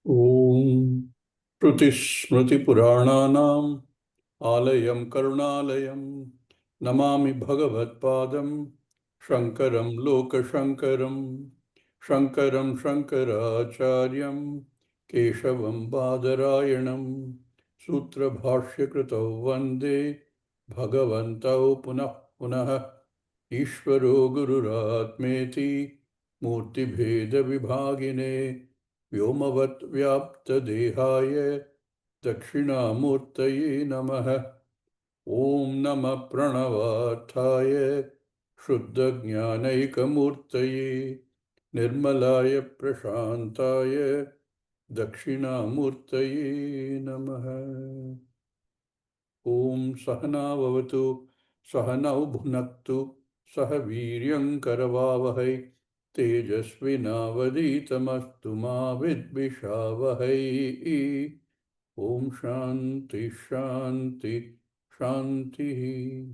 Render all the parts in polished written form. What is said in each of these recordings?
Om Shruti-Smriti-Purananam Alayam Karunalayam Namami Bhagavad-Padam Shankaram Loka-Shankaram Shankaram Shankaracharyam Keshavam Badarayanam Sutra-Bhashya-Kritau Vande Bhagavantau Punah Punah Ishvaro Gururatmeti Murti-Bheda-Vibhagine Vyomavat Vyapta Dehaya Dakshinamurtaye Namaha Om Nama Pranavathaya Shuddha Jnanaikamurtaye Nirmalaya Prashantaya Dakshinamurtaye Namaha Om Sahana Vavatu Sahanau Bhunaktu Sahaviryam Karavavahai Tejasvinavaditamastu ma vidvishavahai. Om Shanti Shanti Shanti.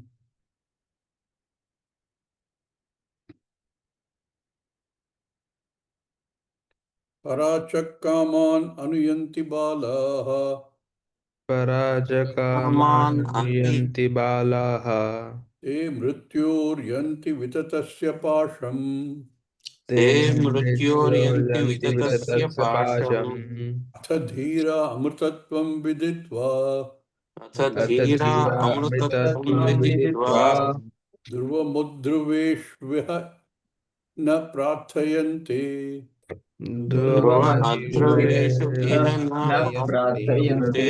Parachakaman anuyanti balaha Kaman पराजकामानुयन्ति बालाः te mrityoryanti vitatasya pasham ते te mrityoryanti मृत्योर्यन्ति vitatasya विततस्य pasham पाशम् atha dhira amrutatvam viditva atha अथ dhira धीरा amrutatvam अमृतत्वं viditva विदित्वा dhruva mudhruveshvah na prarthayante. dhruva ध्रुवमद्भिर्ये adhruveshu iha na न prarthayante. प्रार्थयन्ते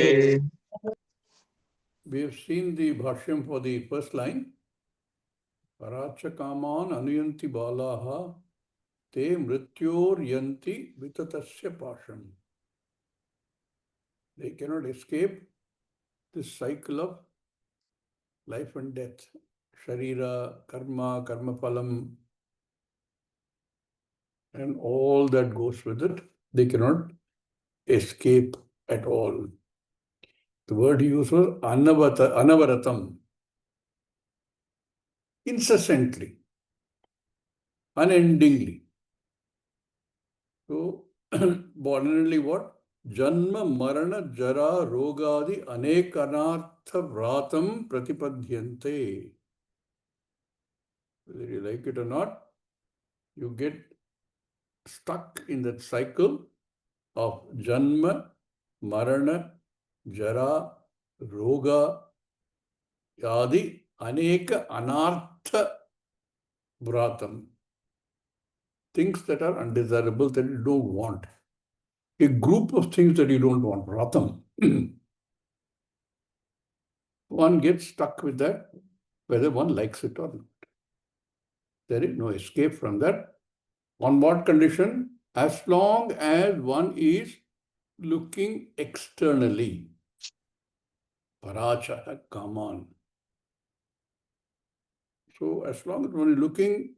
We have seen the Bashyam for the first line. Parachakaman anuyanti balaha te mrityoryanti vitatasya pasham. They cannot escape this cycle of life and death. Sharira, karma, karma phalam, and all that goes with it. They cannot escape at all. The word he used was anavaratam, incessantly, unendingly. So, ordinarily what? Janma, Marana, Jara, Rogadi, Anekanartha Vratam Pratipadhyante. Whether you like it or not, you get stuck in that cycle of Janma, Marana, Jara, Roga, Yadi, Aneka Anartha Vratam. Things that are undesirable, that you don't want. A group of things that you don't want, Vratam. One gets stuck with that, whether one likes it or not. There is no escape from that. On what condition? As long as one is looking externally. Parachaha kaman. So as long as one is looking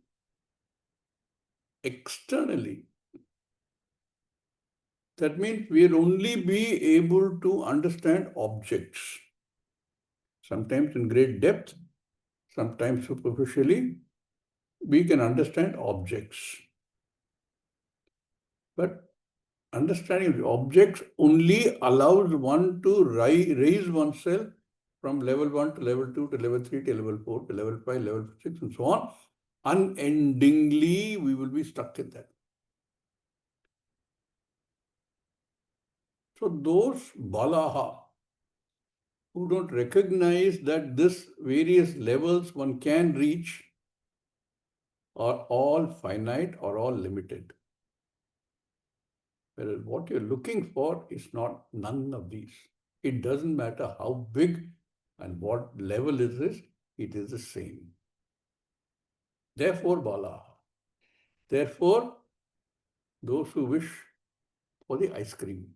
externally, that means we'll only be able to understand objects. Sometimes in great depth, sometimes superficially, we can understand objects. But understanding the objects only allows one to raise oneself from level 1 to level 2 to level 3 to level 4 to level 5, level 6 and so on. Unendingly, we will be stuck in that. So those balaha who don't recognize that this various levels one can reach are all finite or all limited. Whereas what you're looking for is not none of these. It doesn't matter how big and what level is this, it is the same. Therefore, balaha. Therefore, those who wish for the ice cream,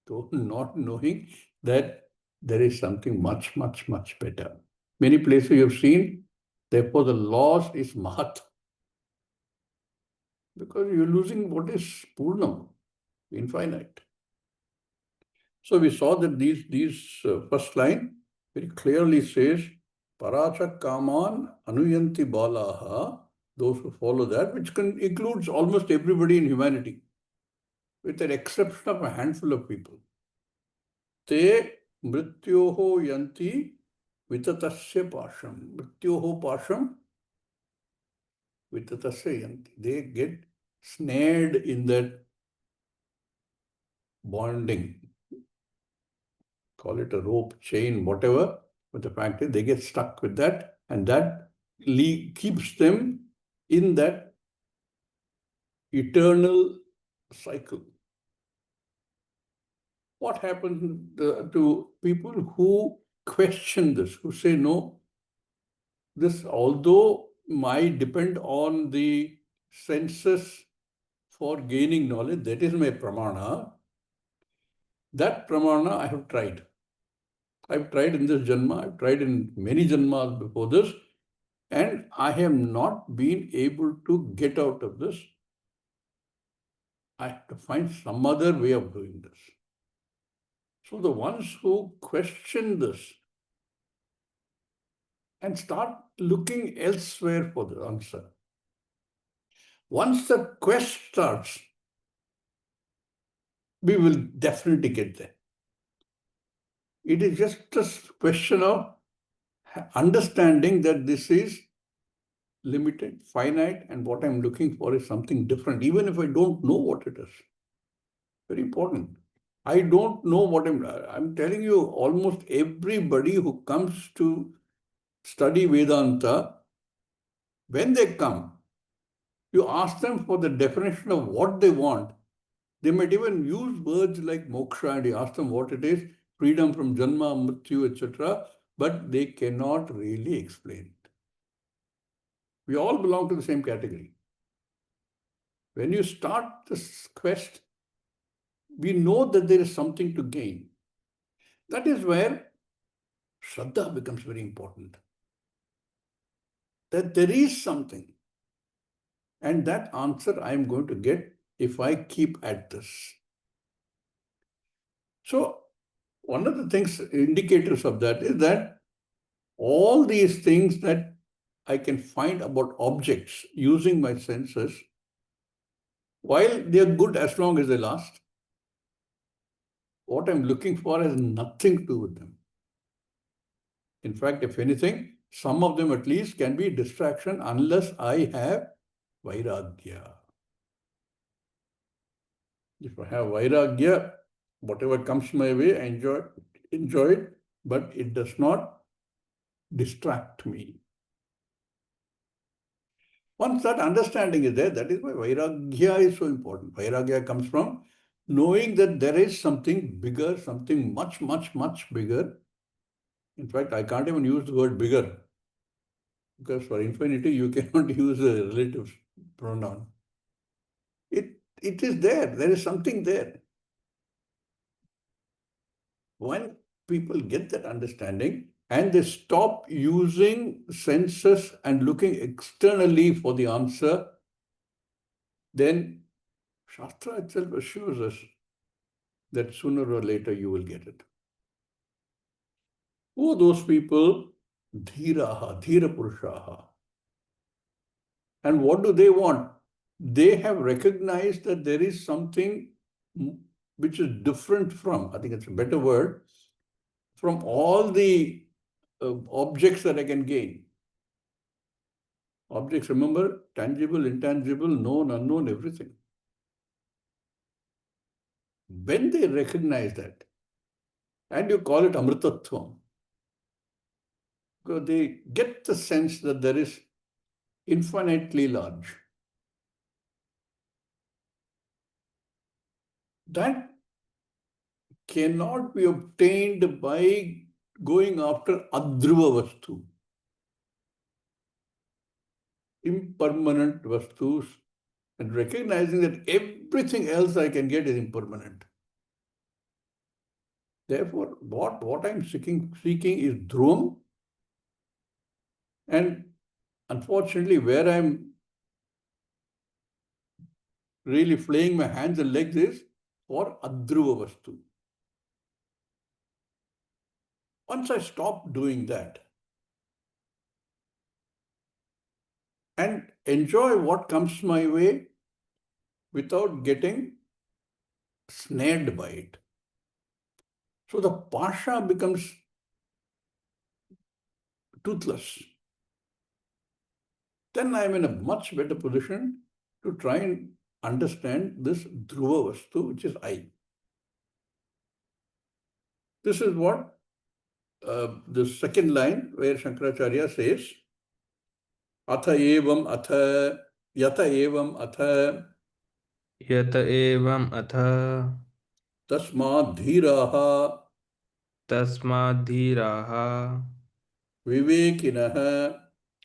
though not knowing that there is something much, much, much better. Many places you have seen, therefore the loss is mahat. Because you're losing what is purnam, infinite. So we saw that these first line very clearly says, Paracha Kaman Anuyanti Balaha, those who follow that, which includes almost everybody in humanity. with the exception of a handful of people. Te mrityoho yanti vitatasya pasham. Mrityoho pasham vitatasya yanti. They get snared in that bonding. Call it a rope, chain, whatever. But the fact is they get stuck with that, and that keeps them in that eternal cycle. What happens to people who question this, who say, no, this, although might depend on the senses for gaining knowledge, that is my pramana. That pramana I have tried. I've tried in this janma, I've tried in many janmas before this, and I have not been able to get out of this. I have to find some other way of doing this. So the ones who question this and start looking elsewhere for the answer. Once the quest starts, we will definitely get there. It is just a question of understanding that this is limited, finite, and what I'm looking for is something different, even if I don't know what it is. Very important. I don't know what I'm telling you, almost everybody who comes to study Vedanta, when they come, you ask them for the definition of what they want. They might even use words like moksha, and you ask them what it is, freedom from janma, mrityu, etc., but they cannot really explain it. We all belong to the same category. When you start this quest, we know that there is something to gain. That is where Shraddha becomes very important. That there is something. And that answer I am going to get if I keep at this. So, one of the things, indicators of that is that all these things that I can find about objects using my senses, while they are good as long as they last, what I'm looking for has nothing to do with them. In fact, if anything, some of them at least can be distraction unless I have vairagya. If I have vairagya, whatever comes my way, I enjoy it, but it does not distract me. Once that understanding is there, that is why vairagya is so important. Vairagya comes from knowing that there is something bigger, something much, much, much bigger. In fact, I can't even use the word bigger, because for infinity, you cannot use a relative pronoun. It is there. There is something there. When people get that understanding and they stop using senses and looking externally for the answer, then Shastra itself assures us that sooner or later you will get it. Who are those people? Dhiraha, Dhira Purushaha. And what do they want? They have recognized that there is something which is different from, I think it's a better word, from all the objects that I can gain. Objects, remember, tangible, intangible, known, unknown, everything. When they recognize that, and you call it amritattvam, because they get the sense that there is infinitely large. That cannot be obtained by going after adruva vastu, impermanent vastus, and recognizing that everything else I can get is impermanent. Therefore, what I'm seeking is dhruvam, and unfortunately, where I'm really flaying my hands and legs is for adruva vastu. Once I stop doing that and enjoy what comes my way without getting snared by it. So the pasha becomes toothless. Then I am in a much better position to try and understand this dhruva vastu, which is I. This is what the second line where Shankaracharya says, Atha evam atha, yata evam atha, यत एवम् अथ tasma dhiraha, तस्माद्धीराः vivekinaha,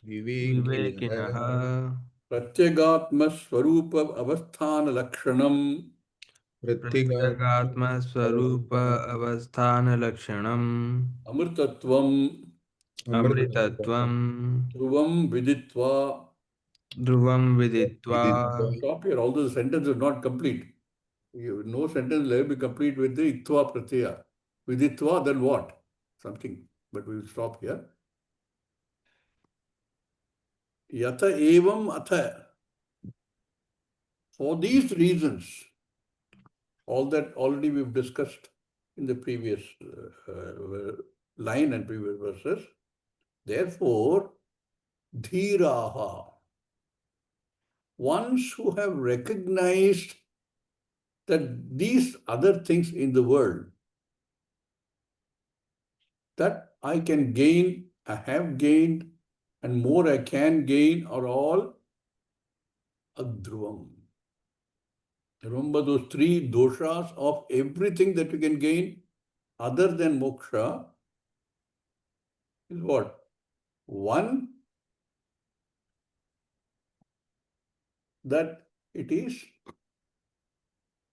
विवेकिनः pratyagatma swarupa avasthana lakshanam, प्रत्यगात्मस्वरूप अवस्थानलक्षणम् amrtatvam, अमृतत्वं dhruvam viditva. ध्रुवं विदित्वा Stop here, although the sentence is not complete. No sentence will ever be complete with the itva pratyaya. With itva, then what? Something. But we will stop here. Yata evam atha. For these reasons, all that already we've discussed in the previous line and previous verses. Therefore, dhiraha, ones who have recognized that these other things in the world that I can gain, I have gained, and more I can gain are all adhruvam. Remember those three doshas of everything that you can gain other than moksha is what? One, that it is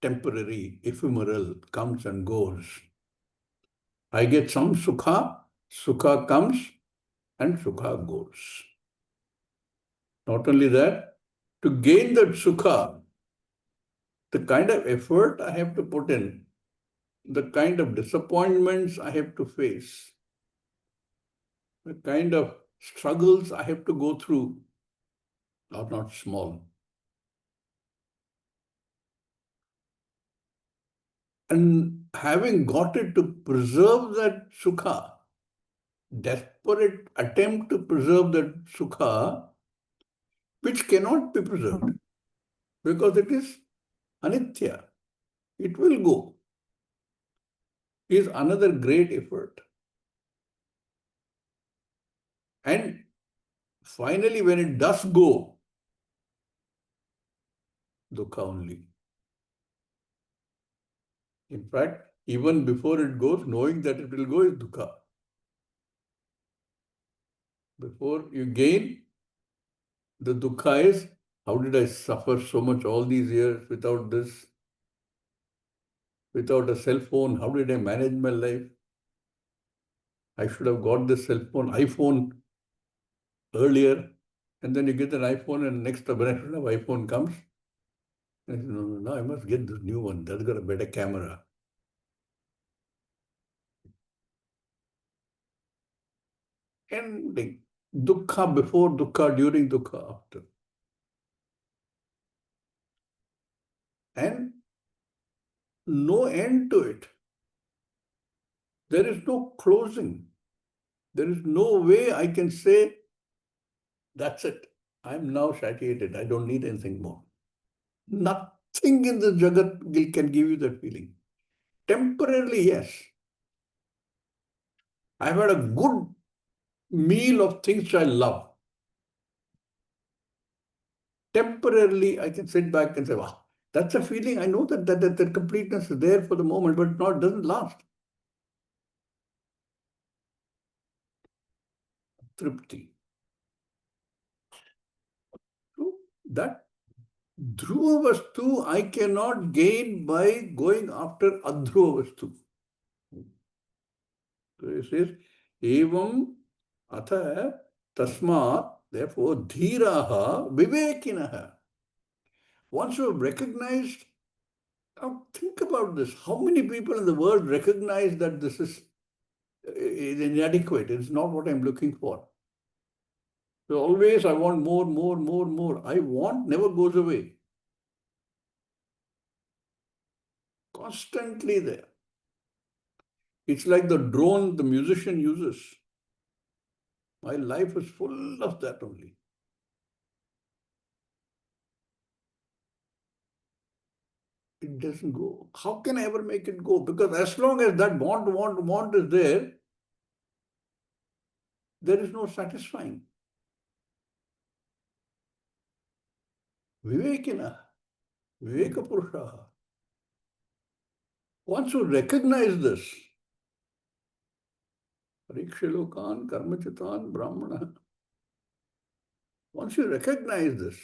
temporary, ephemeral, comes and goes. I get some sukha, sukha comes and sukha goes. Not only that, to gain that sukha, the kind of effort I have to put in, the kind of disappointments I have to face, the kind of struggles I have to go through are not small. And having got it, to preserve that sukha, desperate attempt to preserve that sukha, which cannot be preserved because it is anitya, it will go, is another great effort. And finally, when it does go, dukkha only. In fact, even before it goes, knowing that it will go is dukkha. Before you gain, the dukkha is, how did I suffer so much all these years without this, without a cell phone? How did I manage my life? I should have got this cell phone, iPhone earlier. And then you get an iPhone and next generation of iPhone comes. And I say, no, I must get this new one. That's got a better camera. Ending. Dukkha before, dukkha during, dukkha after. And no end to it. There is no closing. There is no way I can say, that's it. I'm now satiated. I don't need anything more. Nothing in the Jagat can give you that feeling. Temporarily, yes. I've had a good meal of things I love. Temporarily, I can sit back and say, wow, that's a feeling. I know that completeness is there for the moment, but it doesn't last. Tripti. So that dhruva vastu I cannot gain by going after adhruva vastu. So it says, evam atha tasmat, therefore, dhiraha vivekinaha. Once you have recognized, now think about this. How many people in the world recognize that this is inadequate? It's not what I'm looking for. So always I want more, more, more, more. I want never goes away. constantly there. It's like the drone the musician uses. My life is full of that only. It doesn't go. How can I ever make it go? Because as long as that want is there is no satisfying. Vivekina, Viveka Purusha. Once you recognize this, Parikshilokan, Karmachitan, Brahmana. Once you recognize this,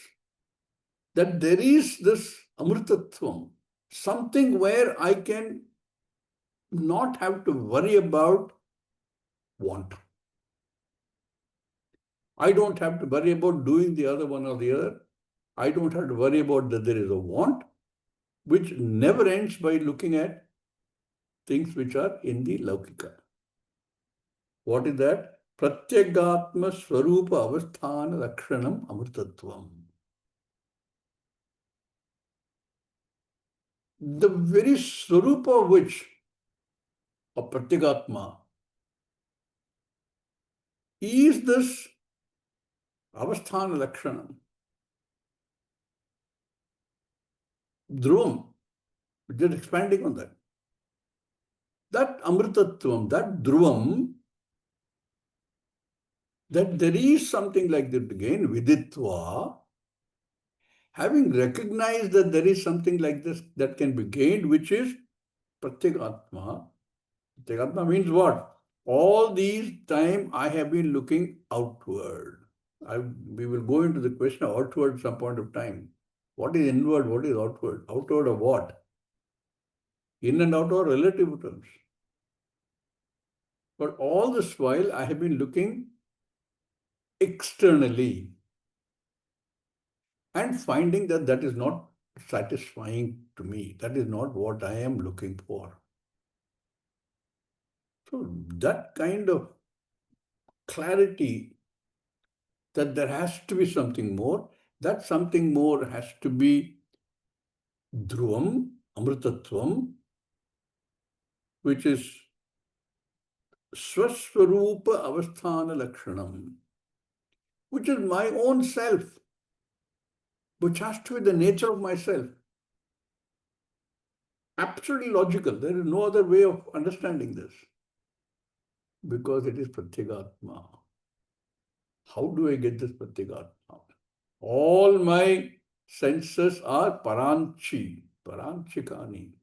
that there is this Amrtatvam, something where I can not have to worry about want. I don't have to worry about doing the other one or the other. I don't have to worry about that there is a want, which never ends by looking at things which are in the Laukika. What is that? Pratyagatma Swarupa Avasthana Lakshanam Amrtatvam. The very Swarupa of which, of Pratyagatma, is this Avasthana Lakshanam. Dhruvam, just expanding on that. That Amrtatvam, that Dhruvam, that there is something like that again, Viditva, having recognized that there is something like this that can be gained, which is Pratyagatma. Pratyagatma means what? All these time I have been looking outward. We will go into the question of outward at some point of time. What is inward? What is outward? Outward of what? In and out are relative terms. But all this while I have been looking externally and finding that that is not satisfying to me. That is not what I am looking for. So that kind of clarity that there has to be something more, that something more has to be Dhruvam, Amritatvam, which is Swaswarupa Avasthana Lakshanam, which is my own self, which has to be the nature of myself. Absolutely logical. There is no other way of understanding this. Because it is Pratyagatma. How do I get this Pratyagatma? All my senses are Paranchikani.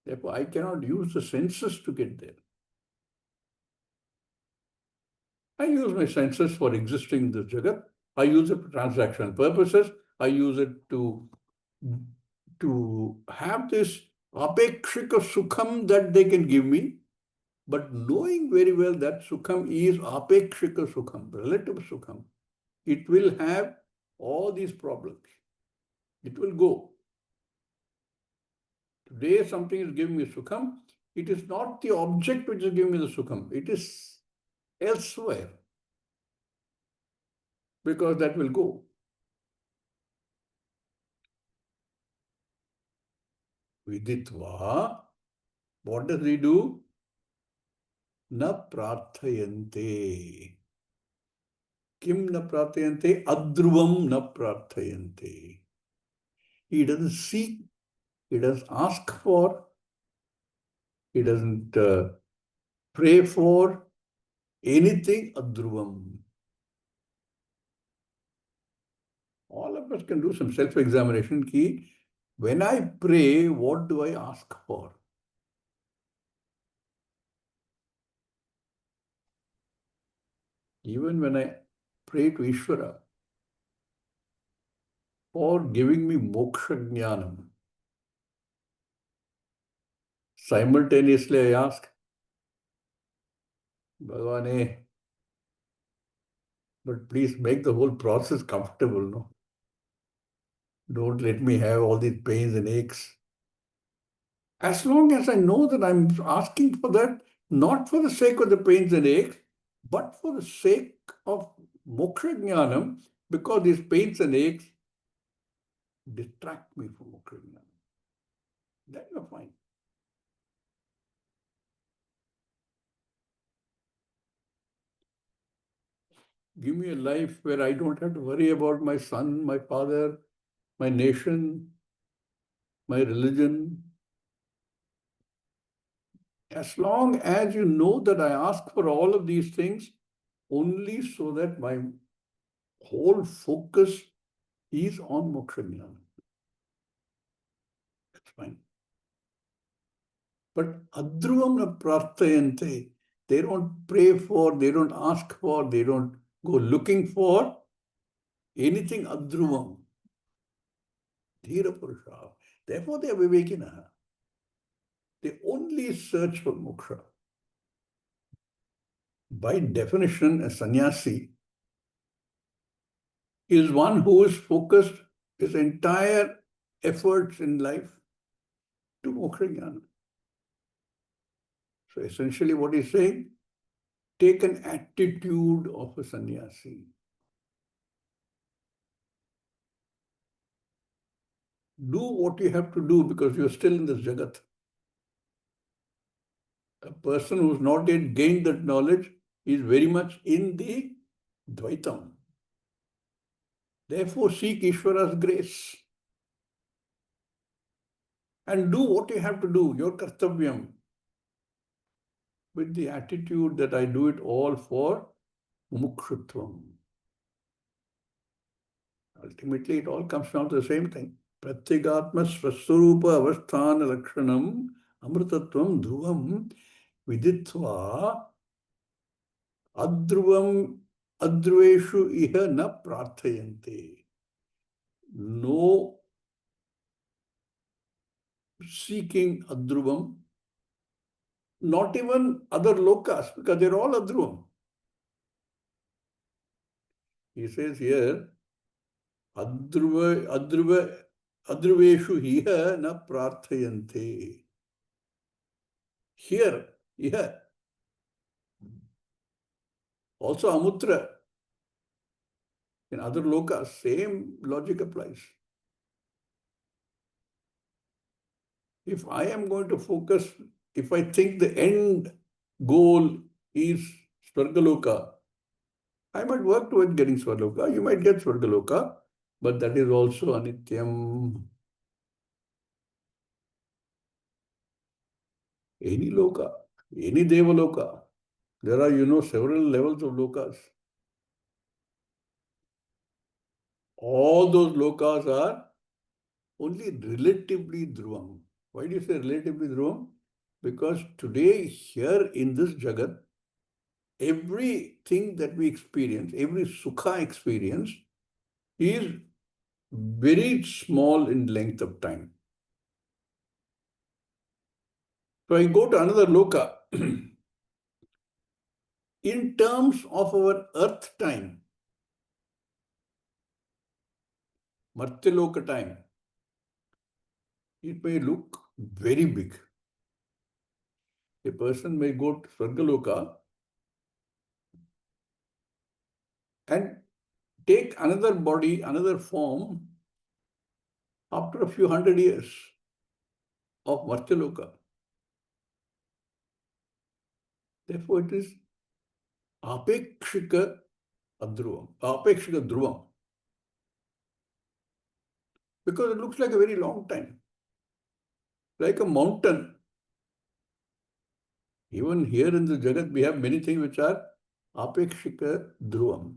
Therefore, I cannot use the senses to get there. I use my senses for existing in this Jagat. I use it for transactional purposes. I use it to have this apekshika sukham that they can give me, but knowing very well that sukham is apekshika sukham, relative sukham, it will have all these problems. It will go. Today something is giving me sukham. It is not the object which is giving me the sukham. It is elsewhere. Because that will go. Viditva, what does he do? Na prarthayante. Kim na prarthayante? Adruvam na prarthayante. He doesn't seek, he doesn't ask for, he doesn't pray for anything adruvam. All of us can do some self-examination. Ki, when I pray, what do I ask for? Even when I pray to Ishvara for giving me moksha jnanam, simultaneously I ask, Bhagavane, but please make the whole process comfortable, no? Don't let me have all these pains and aches. As long as I know that I'm asking for that, not for the sake of the pains and aches, but for the sake of moksha jnanam, because these pains and aches distract me from moksha jnanam. then you're fine. Give me a life where I don't have to worry about my son, my father, my nation, my religion. As long as you know that I ask for all of these things only so that my whole focus is on moksha jnana. That's fine. But adruvam na prarthayante. They don't pray for, they don't ask for, they don't go looking for anything adruvam. Dhira purusha. Therefore they are vivekina. They only search for moksha. By definition, a sannyasi is one who is focused his entire efforts in life to moksha jnana. So essentially what he's saying, take an attitude of a sannyasi. Do what you have to do because you're still in this jagat. A person who's not yet gained that knowledge is very much in the Dvaitam. Therefore, seek Ishvara's grace. And do what you have to do, your kartavyam, with the attitude that I do it all for mumukshutvam. Ultimately, it all comes down to the same thing. Pratyagatma swaswarupa avasthana lakshanam amritatvam dhruvam viditva adruvam adruveshu iha na prarthayante. No seeking adruvam, not even other lokas, because they're all adruvam. He says here, adruveshu iha na prarthayante. Here, iha. Also amutra. In other lokas, same logic applies. If I am going to focus, if I think the end goal is Swargaloka, I might work towards getting Swargaloka. You might get Swargaloka, but that is also Anityam. Any loka, any Devaloka. There are, several levels of lokas. All those lokas are only relatively dhruvam. Why do you say relatively dhruvam? Because today, here in this jagat, everything that we experience, every sukha experience is very small in length of time. So I go to another loka. In terms of our earth time, Martyaloka time, it may look very big. A person may go to Swargaloka and take another body, another form after a few hundred years of Martyaloka. Therefore, it is apekshika adruvam, apekshika dhruvam. Because it looks like a very long time. Like a mountain. Even here in the Jagat, we have many things which are apekshika dhruvam.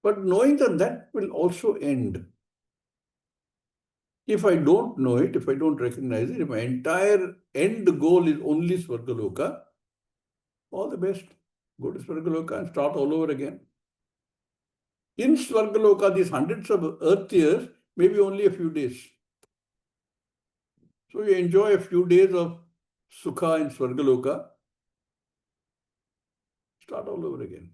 But knowing that that will also end. If I don't know it, if I don't recognize it, if my entire end goal is only Swargaloka, all the best. Go to Swargaloka and start all over again. In Swargaloka, these hundreds of earth years may be only a few days. So you enjoy a few days of Sukha in Swargaloka, start all over again.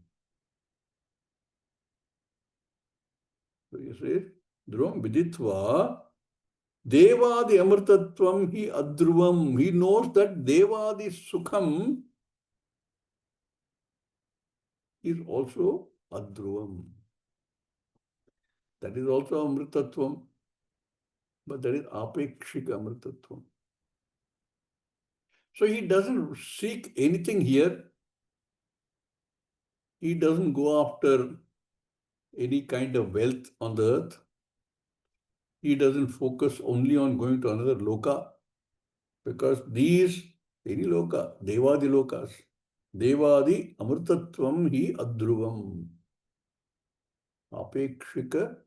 So you say, Dhruvam viditva devadi amritatvam hi adruvam. He knows that devadi sukham is also adruvam. That is also amritatvam. But that is apekshika amritatvam. So he doesn't seek anything here. He doesn't go after any kind of wealth on the earth. He doesn't focus only on going to another loka, because these, any loka, devadi lokas, devadi amritatvam hi adruvam. Apekshika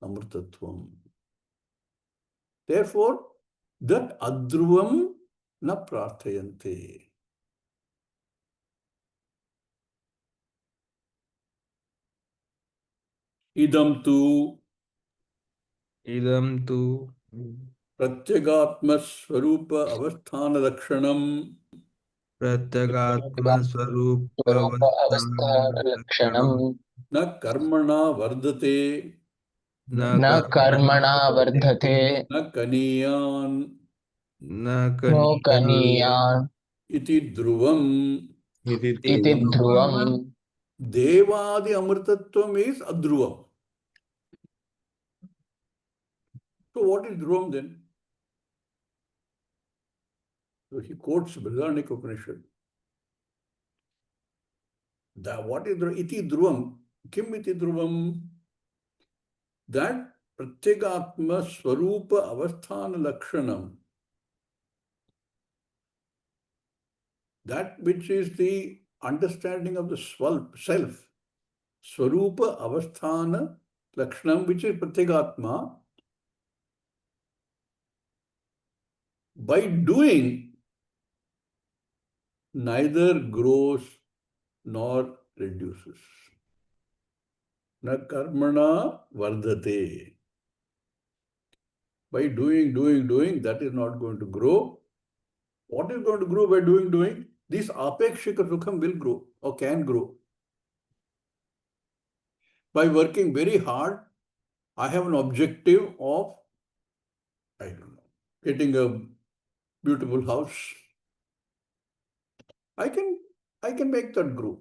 amritatvam. Therefore, that adruvam na prarthayante. Idam tu Idam tu Pratyagatma Swarupa Avasthana Lakshanam Pratyagatma स्वरूप अवस्थान Swarupavasthanam लक्षणम Lakshanam Na Karmana Vardate Na न कर्मणा Karmana वर्धते Na Kaniyan Na नो Kaniyan कनीयान् Iti Dhruvam. Iti इति Dhruvam ध्रुवम् Devadi Amritatvam is Adhruvam. So what is Dhruvam then? So he quotes Brihadaranyaka Upanishad. What is Dhruvam? Iti Dhruvam. Kim iti Dhruvam? That Pratyagatma Swarupa Avasthana Lakshanam. That which is the understanding of the self. Swarupa Avasthana Lakshanam, which is Pratyagatma. By doing, neither grows nor reduces. Na karmana vardate. By doing, that is not going to grow. What is going to grow by doing? This apekshika sukham will grow or can grow. By working very hard, I have an objective of, I don't know, getting a beautiful house. I can make that grow.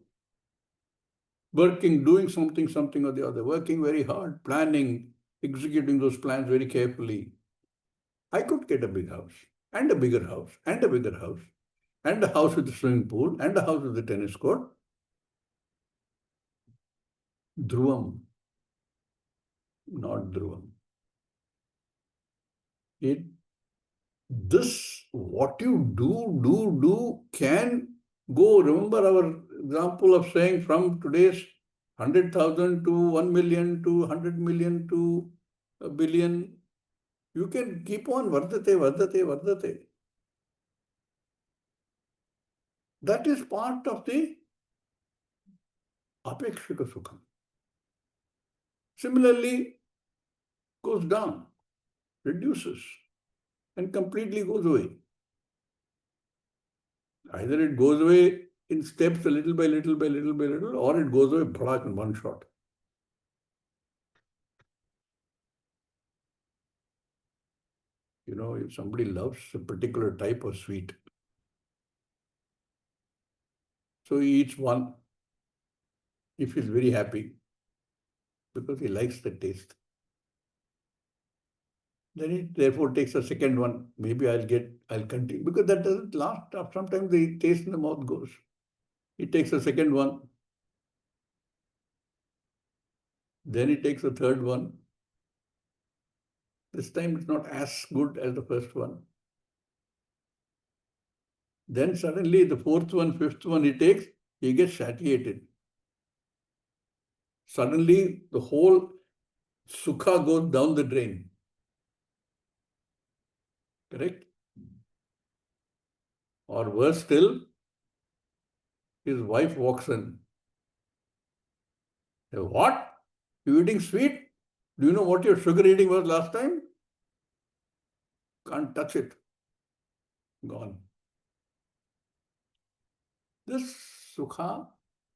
Working, doing something or the other, working very hard, planning, executing those plans very carefully. I could get a big house, and a bigger house, and a bigger house, and a house with a swimming pool, and a house with a tennis court. Dhruvam, not Dhruvam. What you do can go. Remember our example of saying from today's 100,000 to 1 million to 100 million to a billion. You can keep on vardate. That is part of the apekshika sukham. Similarly, goes down, reduces, and completely goes away. Either it goes away in steps, a little by little, or it goes away bhadak in one shot. You know, if somebody loves a particular type of sweet, so he eats one. He feels very happy because he likes the taste. Then he therefore takes a second one. Maybe I'll continue, because that doesn't last. Sometimes the taste in the mouth goes. He takes a second one. Then he takes a third one. This time it's not as good as the first one. Then suddenly the fourth one, fifth one he takes, he gets satiated. Suddenly the whole sukha goes down the drain. Correct? Or worse still, his wife walks in. Say, what? You eating sweet? Do you know what your sugar eating was last time? Can't touch it. Gone. This sukha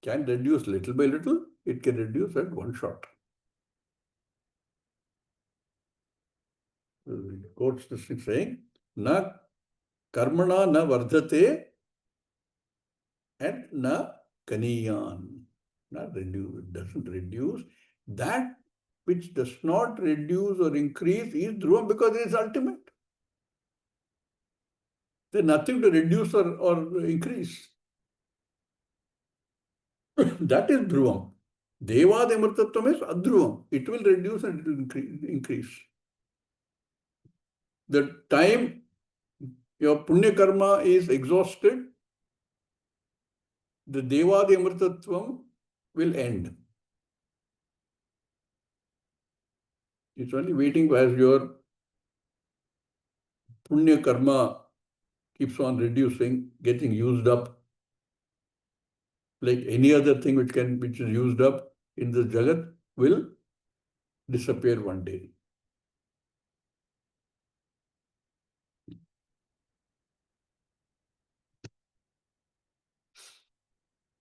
can reduce little by little. It can reduce at one shot. He quotes this thing saying, na karmana na vardhate and na kaniyan. Not reduce. It doesn't reduce. That which does not reduce or increase is dhruvam because it is ultimate. There's nothing to reduce or increase. That is dhruvam. Devad amrtatvam is adhruvam. It will reduce and it will increase. The time your punya karma is exhausted, the Devadi Amrtatvam will end. It's only waiting as your punya karma keeps on reducing, getting used up. Like any other thing which is used up in the Jagat will disappear one day.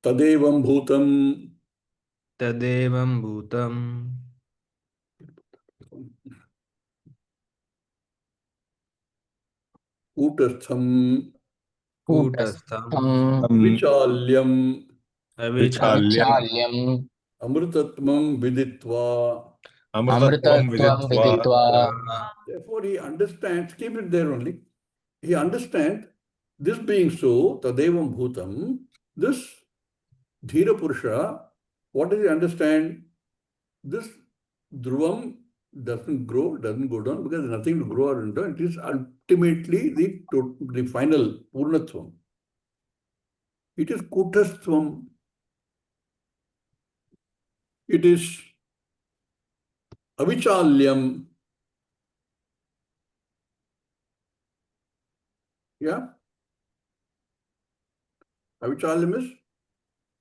Tadevam bhutam. Tadevam bhutam. Kutastham. Kutastham. Vichalyam. Avichalyam. Avichalyam. Amrutatvam viditva. Amrtatvam Amrtatvam viditva. viditva. Therefore, he understands, keep it there only. He understands this being so, Tadevam Bhutam, this Dhira Purusha, what does he understand? This Dhruvam doesn't grow, doesn't go down because there's nothing to grow or down. It is ultimately the final Purnatvam. It is Kutastvam. It is Avichalyam. Yeah? Avichalyam is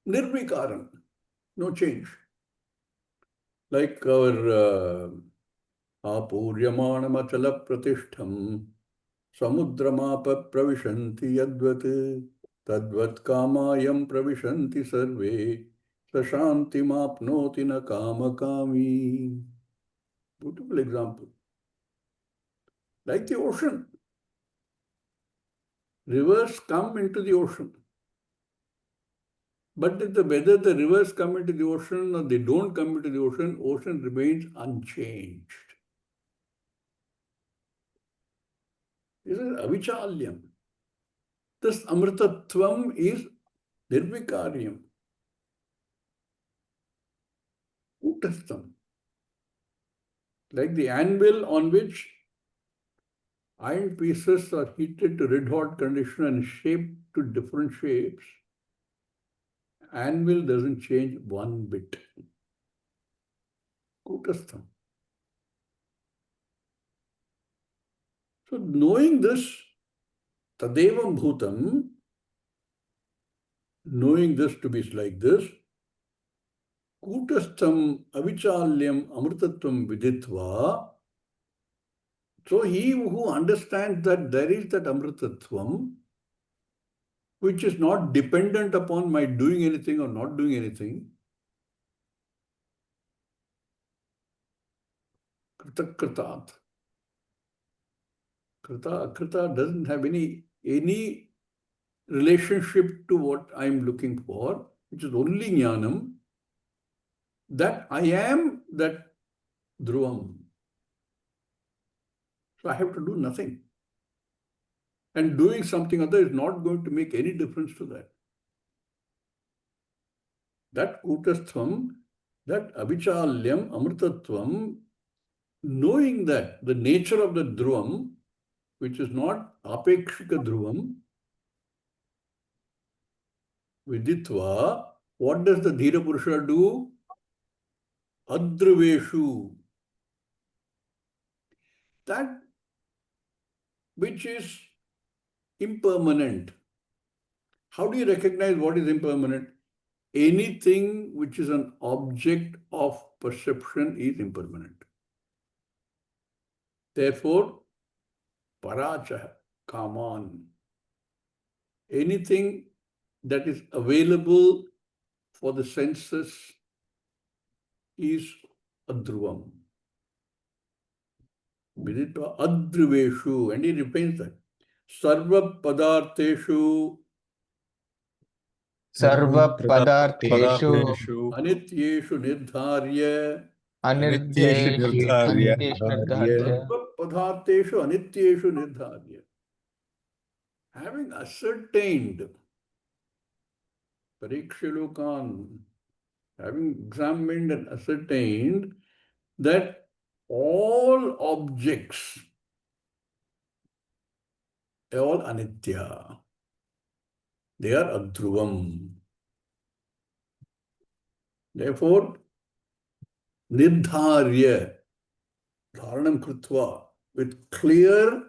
Nirvikaram. No change. Like our Apuryamana Machala Pratishtham Samudramapa Pravishanti Yadvat Tadvat Kamayam Pravishanti Sarve Sashanti Mapnoti Na Kama Kami. Beautiful example. Like the ocean. Rivers come into the ocean. But whether the rivers come into the ocean or they don't come into the ocean remains unchanged. This is avichalyam. This amritatvam is nirvikaryam. Kutastham. Like the anvil on which iron pieces are heated to red hot condition and shaped to different shapes. Anvil doesn't change one bit. Kutastham. So knowing this, Tadevam Bhutam, knowing this to be like this, Kutastham Avichalyam Amrtatvam Viditva, so he who understands that there is that Amrtatvam, which is not dependent upon my doing anything or not doing anything, Krita Krita doesn't have any relationship to what I'm looking for, which is only Jnanam, that I am that Dhruvam. So I have to do nothing. And doing something other is not going to make any difference to that. That Kutasthvam, that Avichalyam, Amrtatvam, knowing that the nature of the Dhruvam, which is not Apekshika Dhruvam, Viditva, what does the Dhira Purusha do? Adhruveshu. That which is impermanent. How do you recognize what is impermanent? Anything which is an object of perception is impermanent. Therefore, Paracha, Kaman. Anything that is available for the senses is Adhruvam. Viditva Adhruveshu. And he refines that. Sarva Padartheshu Sarva Padartheshu Anityeshu Nirdharya अनिर्ध्येषु निर्धार्य अनित्येषु निर्धार्य Sarva padartheshu anityeshu nirdharya. Having ascertained, Parikshilukan, having examined and ascertained that all objects are all anitya. They are adhruvam. Therefore, nirdharya, dharanam krutva, with clear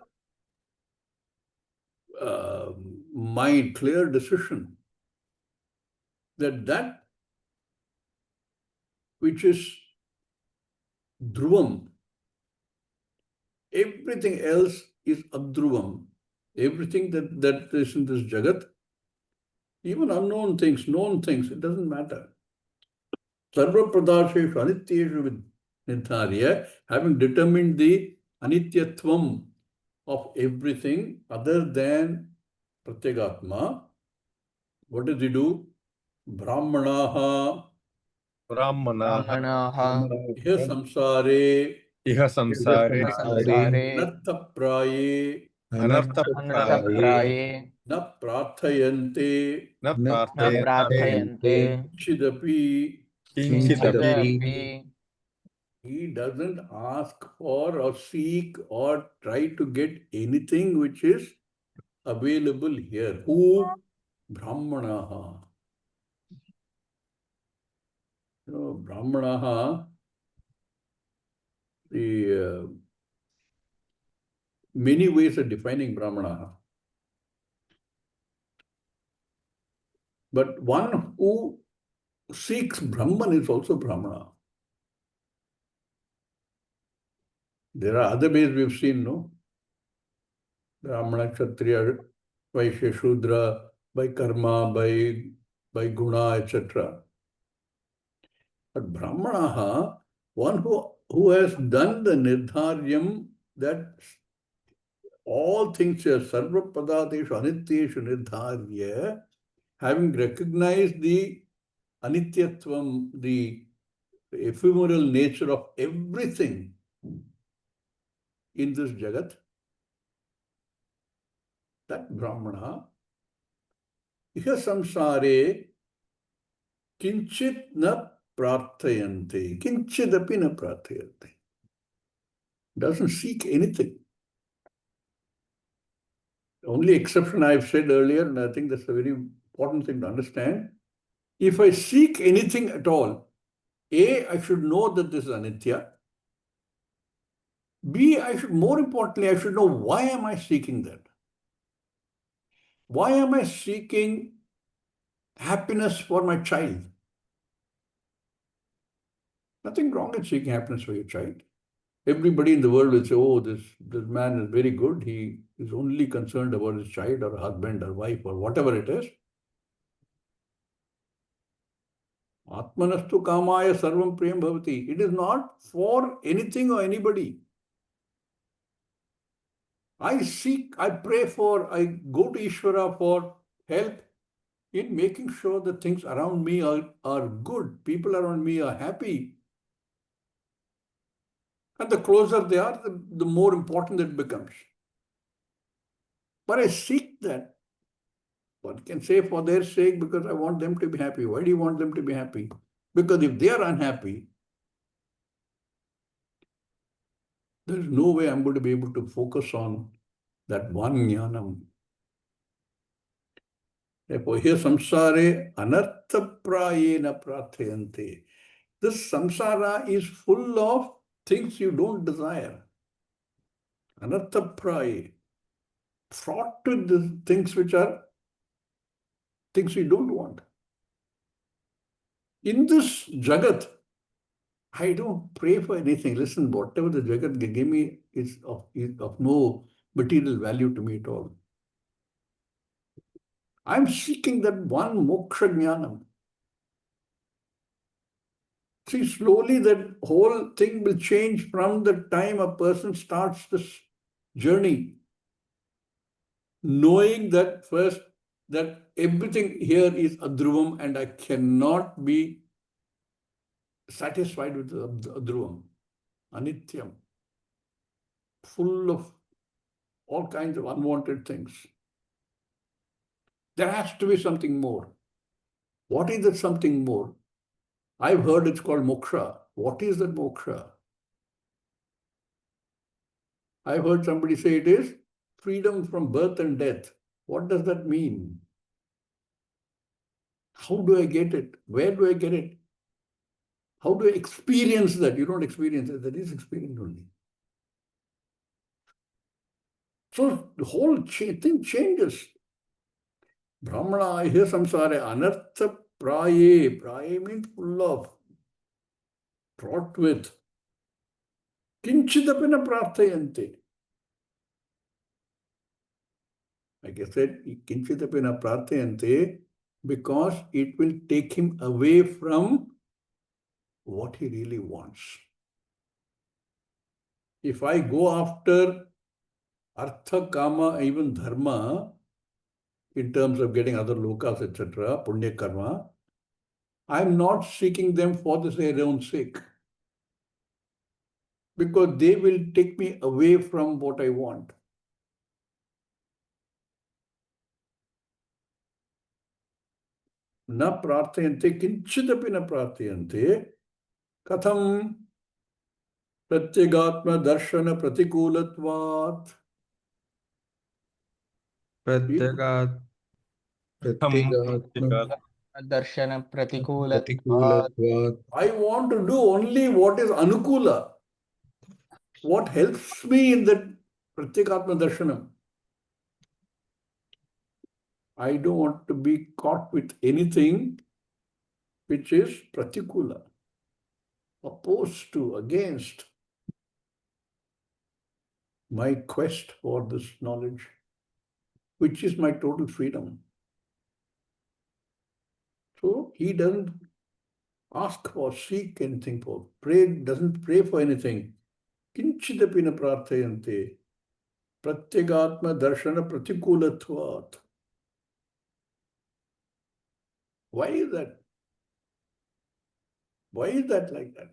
mind, clear decision, that which is dhruvam, everything else is adhruvam. Everything that is in this jagat, even unknown things, known things, it doesn't matter. Sarva pradasheshu anityeshu with nidharya, having determined the anityatvam of everything other than pratyagatma, what does he do? Brahmanaha ब्राह्मणाः iha samsare इह संसारे संसारे anarthapraye अनर्थप्राये अनर्थप्राये na prarthayante न न प्रार्थयन्ते प्रार्थयन्ते chidapi. किञ्चिदपि किञ्चिदपि He doesn't ask for or seek or try to get anything which is available here. Who? Brahmanaha. Brahmanaha, the many ways of defining Brahmanaha. But one who seeks Brahman is also Brahmana. There are other ways we've seen, no? Brahmana, Kshatriya, Vaishya, Shudra, by karma, by guna, etc. But Brahmanaha, one who has done the nirdharyam that all things are sarva padateshu anityeshu nirdharya, having recognized the anityatvam, the ephemeral nature of everything in this jagat, that Brahmana, iha samsare kinchit na prarthayante, kinchidapi na prarthayante. Doesn't seek anything. The only exception I've said earlier, and I think that's a very important thing to understand. If I seek anything at all, A, I should know that this is anitya. B, more importantly, I should know why am I seeking that? Why am I seeking happiness for my child? Nothing wrong in seeking happiness for your child. Everybody in the world will say, oh, this man is very good. He is only concerned about his child or husband or wife or whatever it is. Atmanastu kamaya sarvam priyam bhavati. It is not for anything or anybody. I seek, I pray for, I go to Ishvara for help in making sure that things around me are good. People around me are happy. And the closer they are, the more important it becomes. But I seek that. One can say for their sake because I want them to be happy. Why do you want them to be happy? Because if they are unhappy, there is no way I'm going to be able to focus on that one jnanam. Therefore, here samsare anartha prayena prathayante. This samsara is full of things you don't desire. Anartha praye. Fraught with the things which are things we don't want. In this jagat, I don't pray for anything. Listen, whatever the jagat they give me is of no material value to me at all. I'm seeking that one moksha jnanam. See, slowly that whole thing will change from the time a person starts this journey, knowing that first, that everything here is adhruvam and I cannot be satisfied with the adruvam, anityam, full of all kinds of unwanted things. There has to be something more. What is that something more? I've heard it's called moksha. What is that moksha? I've heard somebody say it is freedom from birth and death. What does that mean? How do I get it? Where do I get it? How do I experience that? You don't experience it. That is experience only. So the whole thing changes. Brahmana, I hear samsara, anartha praye. Praye means full of, fraught with. Kinchidapina prarthayante. Like I said, kinchidapina prarthayante, because it will take him away from what he really wants. If I go after artha, kama, even dharma, in terms of getting other lokas, etc., punya karma, I'm not seeking them for their own sake, because they will take me away from what I want. न प्रार्थयन्ते किंचिदपि न प्रार्थयन्ते कथम प्रत्यगात्म दर्शन प्रतिकूलत्वात् प्रत्यगात् प्रत्यगात्म दर्शन प्रतिकूलत्वात् प्रतिकूलत्वात् I want to do only what is anukula, what helps me in that pratyekatma darshanam. I don't want to be caught with anything which is pratikula, opposed to, against my quest for this knowledge, which is my total freedom. So he doesn't ask or seek anything for, doesn't pray for anything. Kinchidapina prarthayante pratyagatma darshana pratikulatvat. Why is that? Why is that like that?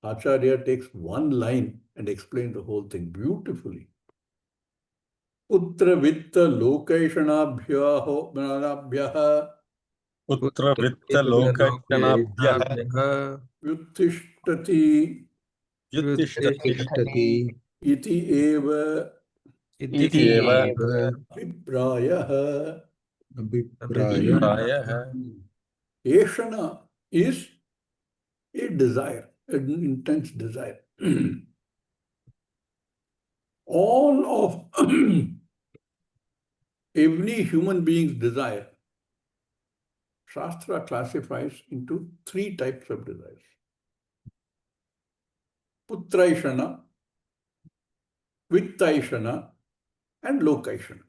Acharya takes one line and explains the whole thing beautifully. Putra vitta lokaishanabhyaho manabhyaha पुत्र वित्त लोकक्षणाभ्यः vyuttishtati व्युत्तिष्ठति तिष्ठति iti eva इति एव viprayah. अभिप्रायः प्रायः Eshana is a desire, an intense desire. All of every human being's desire, Shastra classifies into three types of desires. Putraishana, Vittaishana, and Lokaishana.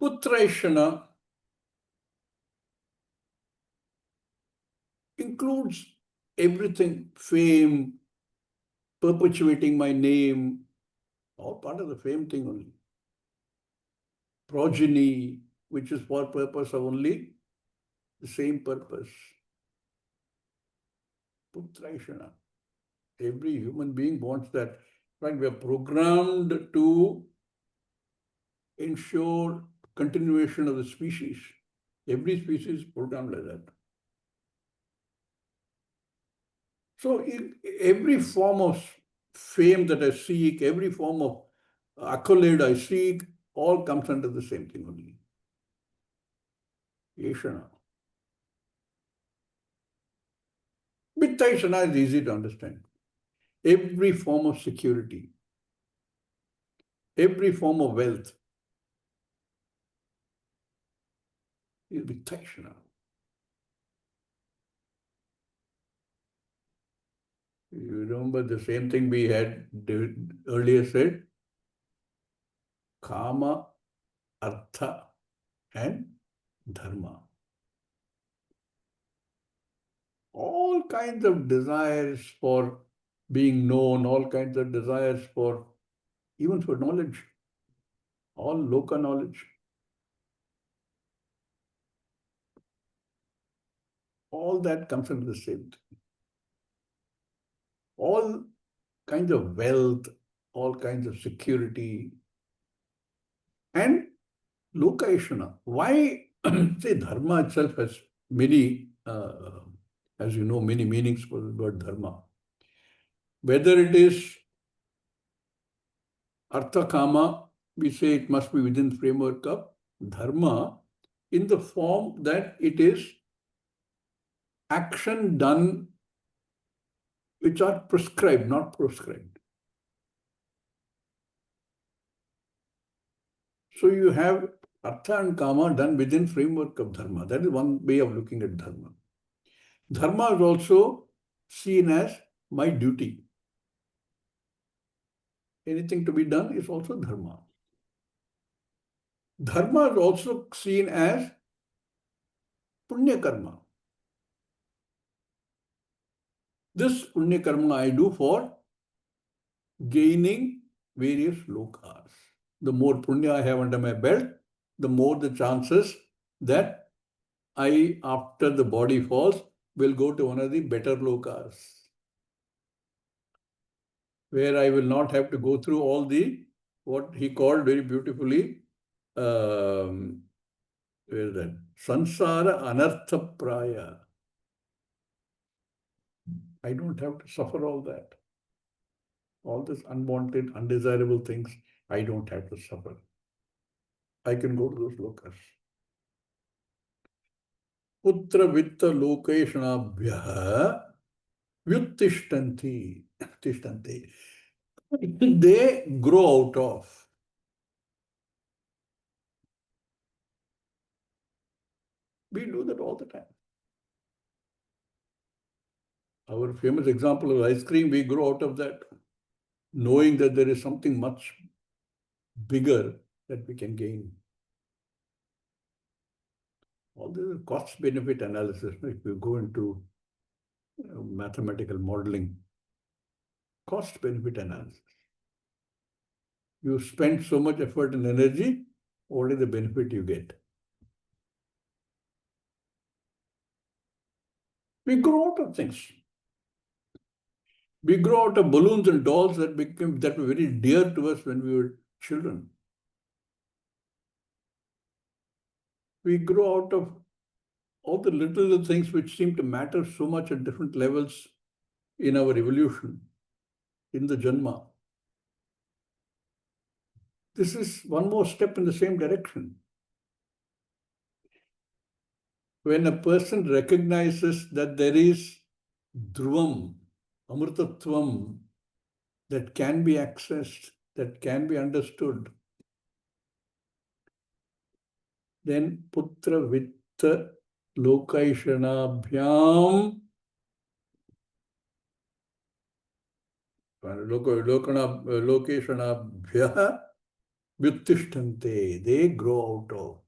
Putraishana includes everything, fame, perpetuating my name, all part of the fame thing only. Progeny, which is for purpose of only the same purpose. Putraishana. Every human being wants that. Right? We are programmed to ensure continuation of the species. Every species is programmed like that. So every form of fame that I seek, every form of accolade I seek, all comes under the same thing only. Yeshana. Vittaishana is easy to understand. Every form of security, every form of wealth is Vittaishana. You remember the same thing we had earlier said? Kama, Artha, and Dharma. All kinds of desires for being known, all kinds of desires for, even for knowledge, all loka knowledge. all that comes under the same thing. All kinds of wealth, all kinds of security, and lokayashana. Why? Say, dharma itself has many, as you know, many meanings for the word dharma. Whether it is artha kama, we say it must be within the framework of dharma in the form that it is action done which are prescribed, not proscribed. So you have artha and kama done within framework of dharma. That is one way of looking at dharma. Dharma is also seen as my duty. Anything to be done is also dharma. Dharma is also seen as punya karma. This punya karma I do for gaining various lokas. The more punya I have under my belt, the more the chances that I, after the body falls, will go to one of the better lokas, where I will not have to go through all the, what he called very beautifully, where is that? Sansara anartha praya. I don't have to suffer all that. All these unwanted, undesirable things, I don't have to suffer. I can go to those lokas. Putra vitta lokeshanabhyaha vyuttishtanti. Tishtanti. They grow out of. We do that all the time. Our famous example of ice cream, we grow out of that, knowing that there is something much bigger that we can gain. All this cost-benefit analysis, if you go into mathematical modeling, cost-benefit analysis. You spend so much effort and energy, what is the benefit you get? We grow out of things. We grow out of balloons and dolls that were very dear to us when we were children. We grow out of all the little things which seem to matter so much at different levels in our evolution, in the Janma. This is one more step in the same direction. When a person recognizes that there is dhruvam, amrtatvam, that can be accessed, that can be understood, then putra vitta lokaishanabhyam lokeshanabhyah vyuttishtante, they grow out of.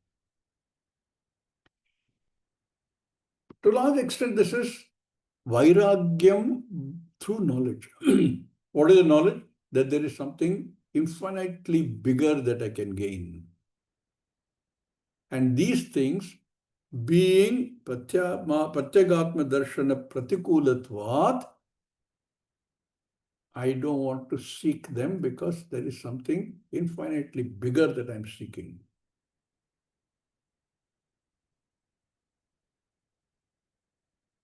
To a large extent, this is vairagyam through knowledge. What is the knowledge? That there is something infinitely bigger that I can gain. And these things, being pratyagatma darshana pratikulatvat, I don't want to seek them because there is something infinitely bigger that I'm seeking.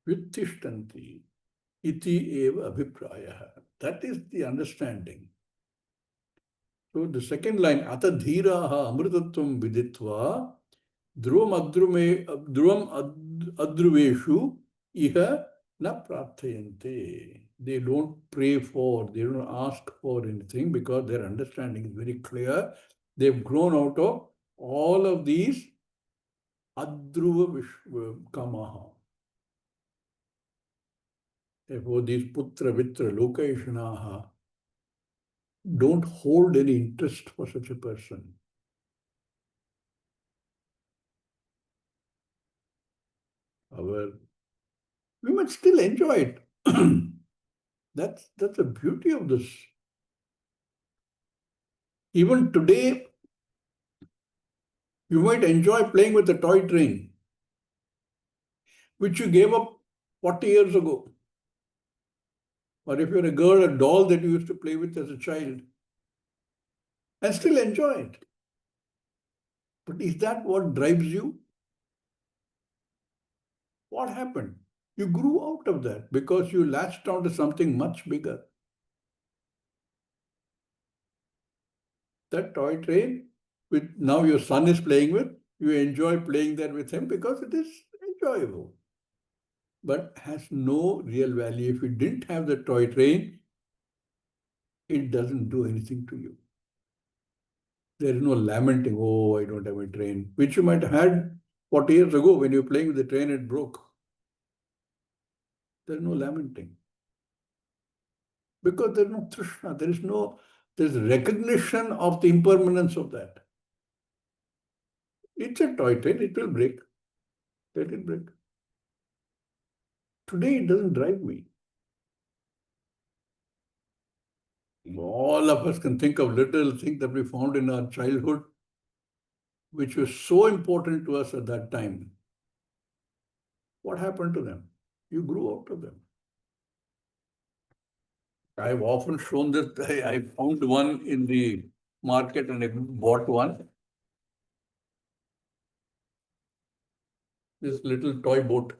Vittishtanti iti eva abhipraya. That is the understanding. So the second line, ata dhiraha amritatvam viditva dhruvam adruveshu iha na prarthayante. They don't pray for, they don't ask for anything because their understanding is very clear. They've grown out of all of these adruva kamaha. Therefore, these putra vitra lokayashanaha don't hold any interest for such a person. We might still enjoy it. That's the beauty of this. Even today, you might enjoy playing with a toy train. which you gave up 40 years ago. Or if you're a girl, a doll that you used to play with as a child and still enjoy it. But is that what drives you? What happened? You grew out of that because you latched onto something much bigger. That toy train, which now your son is playing with, you enjoy playing that with him because it is enjoyable, but has no real value. If you didn't have the toy train, it doesn't do anything to you. There is no lamenting, oh, I don't have a train, which you might have had 40 years ago when you were playing with the train, it broke. There's no lamenting. Because there's no trishna, there's recognition of the impermanence of that. It's a toy train, it will break. Let it break. Today it doesn't drive me. All of us can think of little things that we found in our childhood, which was so important to us at that time. What happened to them? You grew out of them. I've often shown this. I found one in the market and I bought one. This little toy boat.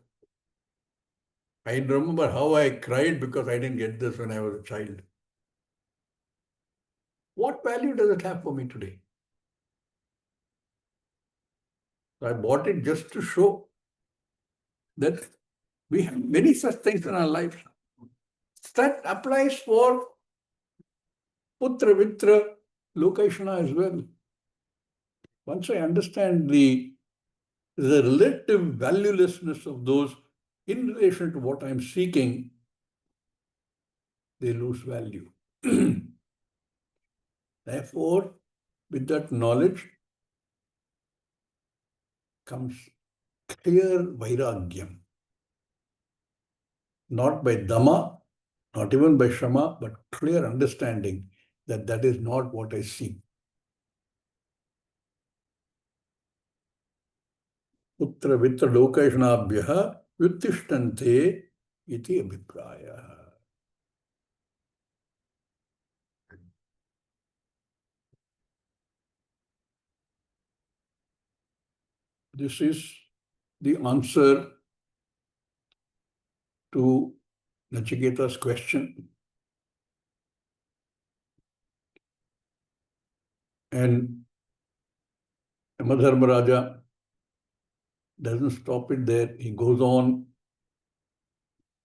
I remember how I cried because I didn't get this when I was a child. What value does it have for me today? So I bought it just to show that we have many such things in our life. That applies for Putra, Vitra, Lokashana as well. Once I understand the relative valuelessness of those in relation to what I'm seeking, they lose value. Therefore, with that knowledge comes clear vairagyam. Not by dhamma, not even by shama, but clear understanding that that is not what I seek. Putra vitra lokashanabhyaha vyuttishtante iti abhipraya. This is the answer to Nachiketa's question. And Yamadharmaraja doesn't stop it there. He goes on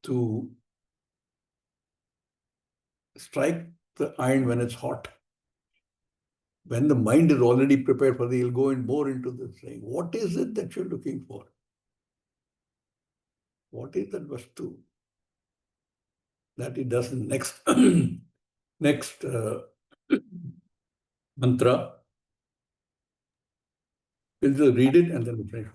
to strike the iron when it's hot. When the mind is already prepared for it, he'll go in more into this saying, what is it that you're looking for? What is that vastu? That he does in next, next mantra. We'll just read it and then we'll finish.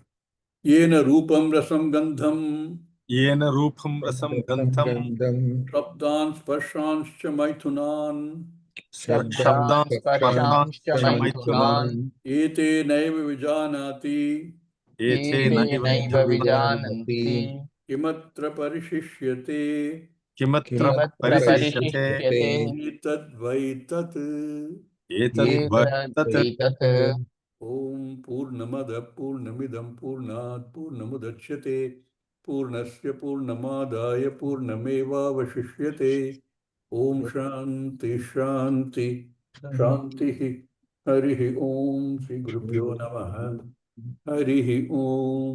Yena rupam rasam gandham. Yena rupam rasam gantham. Shabdan sparshanscha maithunan. Shabdan sparshanscha maithunan. Ete naiva vijanati. Ete naiva vijananti. Kimatra parishishyate. Kimatra parishishyate. Etad vaitat. Etad vaitat. Om Purnamada Purnamidam Purnat Purnamudachyate Purnasya Purnamadaya Purnameva Vashishyate Om Shanti Shanti Shanti Harihi Om Sri Gurubhyo Namaha Harihi Om